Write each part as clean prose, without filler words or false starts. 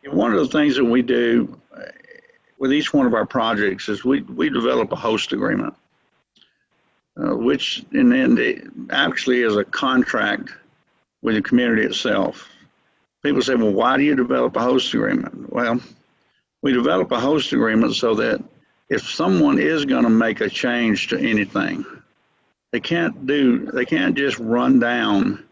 And one of the things that we do with each one of our projects is we develop a host agreement, which in the end actually is a contract with the community itself. People say, well, why do you develop a host agreement? Well, we develop a host agreement so that if someone is going to make a change to anything, they can't just run down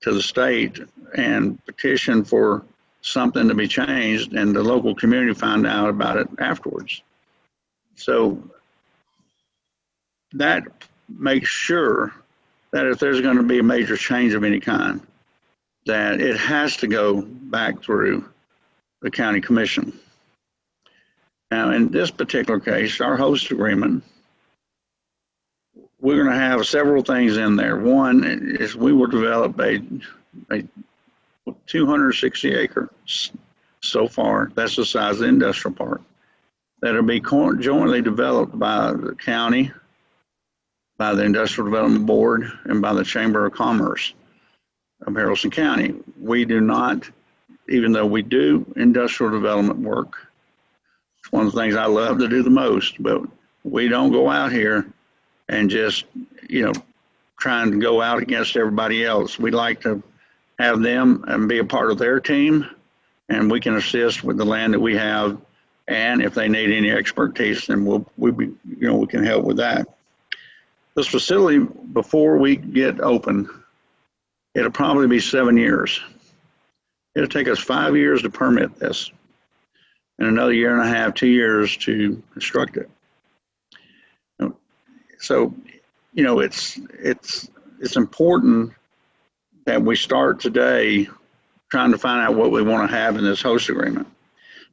to the state and petition for something to be changed and the local community find out about it afterwards. So that makes sure that if there's going to be a major change of any kind, that it has to go back through the county commission. Now, in this particular case, our host agreement, we're going to have several things in there. One is we will develop a 260 acres so far. That's the size of the industrial park. That'll be jointly developed by the county, by the Industrial Development Board, and by the Chamber of Commerce of Haralson County. We do not, even though we do industrial development work, it's one of the things I love to do the most, but we don't go out here and just, trying to go out against everybody else. We like to have them and be a part of their team, and we can assist with the land that we have. And if they need any expertise, then we can help with that. This facility, before we get open, it'll probably be 7 years. It'll take us 5 years to permit this, and another year and a half, 2 years to construct it. So, it's important that we start today trying to find out what we want to have in this host agreement.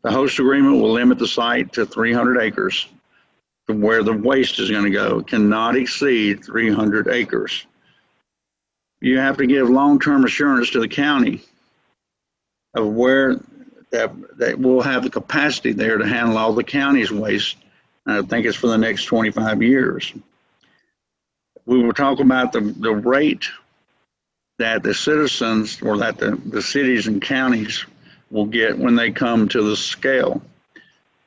The host agreement will limit the site to 300 acres to where the waste is going to go. It cannot exceed 300 acres. You have to give long-term assurance to the county of where that we'll have the capacity there to handle all the county's waste. And I think it's for the next 25 years. We will talk about the rate that the citizens or that the cities and counties will get when they come to the scale.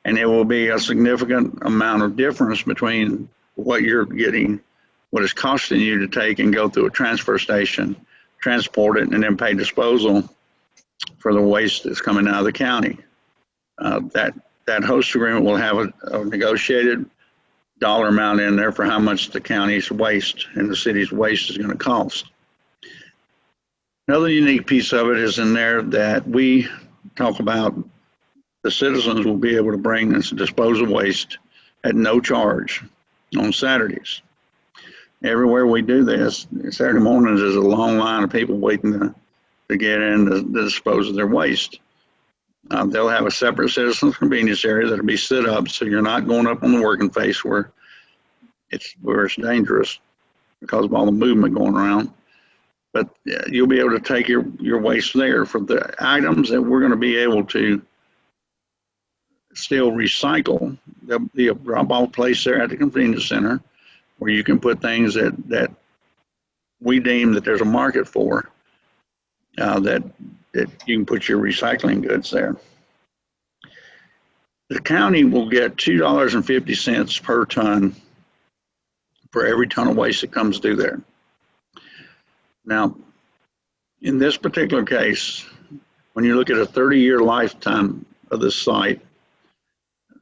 And it will be a significant amount of difference between what you're getting, what it's costing you to take and go through a transfer station, transport it, and then pay disposal for the waste that's coming out of the county. That host agreement will have a negotiated dollar amount in there for how much the county's waste and the city's waste is going to cost. Another unique piece of it is in there that we talk about the citizens will be able to bring this disposal waste at no charge on Saturdays. Everywhere we do this, Saturday mornings is a long line of people waiting to get in to dispose of their waste. They'll have a separate citizens convenience area that'll be set up so you're not going up on the working face where it's dangerous because of all the movement going around. But you'll be able to take your waste there. For the items that we're going to be able to still recycle, there'll be a drop-off place there at the convenience center where you can put things that we deem that there's a market for, that you can put your recycling goods there. The county will get $2.50 per ton for every ton of waste that comes through there. Now, in this particular case, when you look at a 30-year lifetime of this site,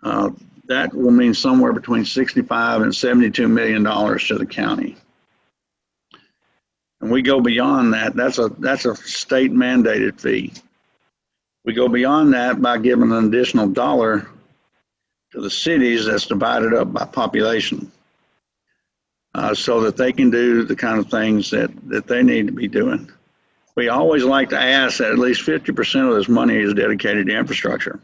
that will mean somewhere between $65 and $72 million to the county. And we go beyond that. That's a state mandated fee. We go beyond that by giving an additional dollar to the cities that's divided up by population, so that they can do the kind of things that they need to be doing. We always like to ask that at least 50% of this money is dedicated to infrastructure,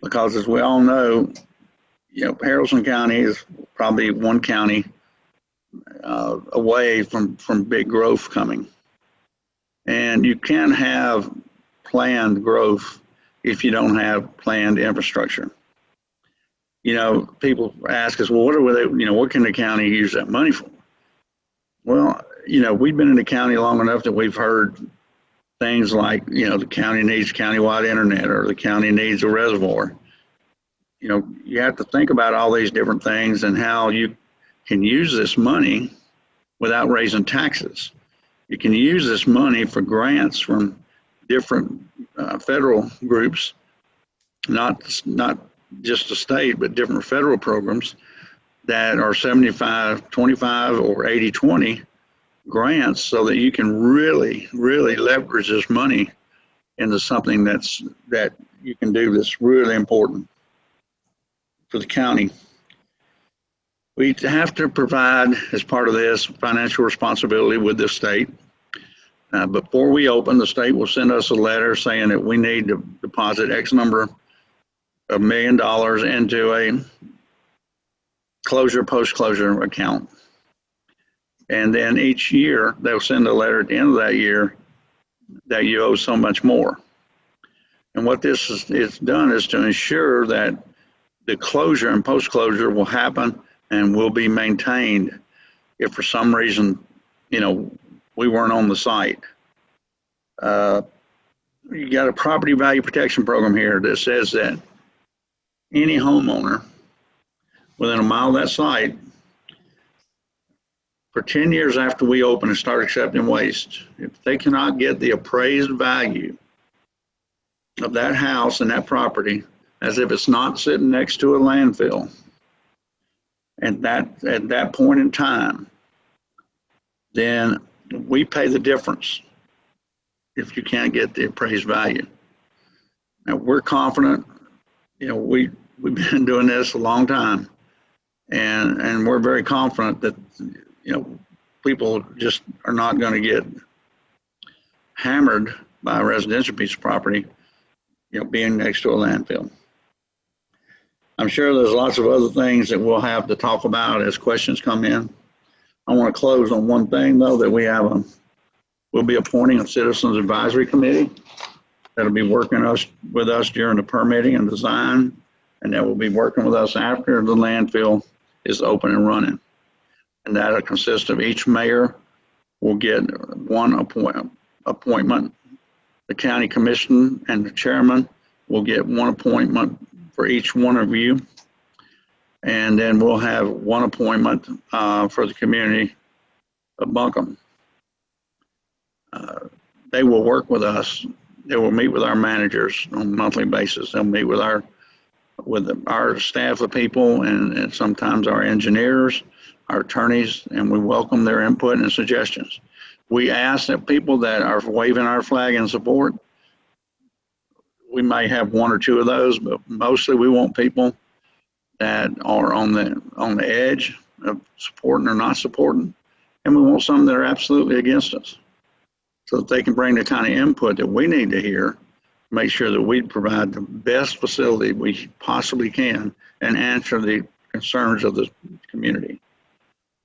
because as we all know, Haralson County is probably one county away from big growth coming. And you can't have planned growth if you don't have planned infrastructure. People ask us, well, what can the county use that money for? Well, we've been in the county long enough that we've heard things like, the county needs countywide internet, or the county needs a reservoir. You have to think about all these different things and how you can use this money without raising taxes. You can use this money for grants from different federal groups, not just the state, but different federal programs that are 75-25 or 80-20 grants, so that you can really leverage this money into something that you can do that's really important for the county. We have to provide, as part of this, financial responsibility with the state. Before we open, the state will send us a letter saying that we need to deposit X number of $1 million into a post-closure account. And then each year, they'll send a letter at the end of that year that you owe so much more. And what this is done is to ensure that the closure and post-closure will happen and will be maintained if for some reason, we weren't on the site. You got a property value protection program here that says that any homeowner within a mile of that site, for 10 years after we open and start accepting waste, if they cannot get the appraised value of that house and that property, as if it's not sitting next to a landfill, and at that point in time, then we pay the difference if you can't get the appraised value. Now, we're confident, we've been doing this a long time, and we're very confident that people just are not going to get hammered by a residential piece of property, being next to a landfill. I'm sure there's lots of other things that we'll have to talk about as questions come in. I want to close on one thing, though, that we'll be appointing a Citizens Advisory Committee that'll be working with us during the permitting and design, and that will be working with us after the landfill is open and running. And that'll consist of each mayor will get one appointment. The county commission and the chairman will get one appointment for each one of you. And then we'll have one appointment for the community of Buncombe. They will work with us. They will meet with our managers on a monthly basis. They'll meet with our staff of people and sometimes our engineers, our attorneys, and we welcome their input and suggestions. We ask that people that are waving our flag in support, we may have one or two of those, but mostly we want people that are on the edge of supporting or not supporting, and we want some that are absolutely against us, so that they can bring the kind of input that we need to hear, make sure that we provide the best facility we possibly can and answer the concerns of the community.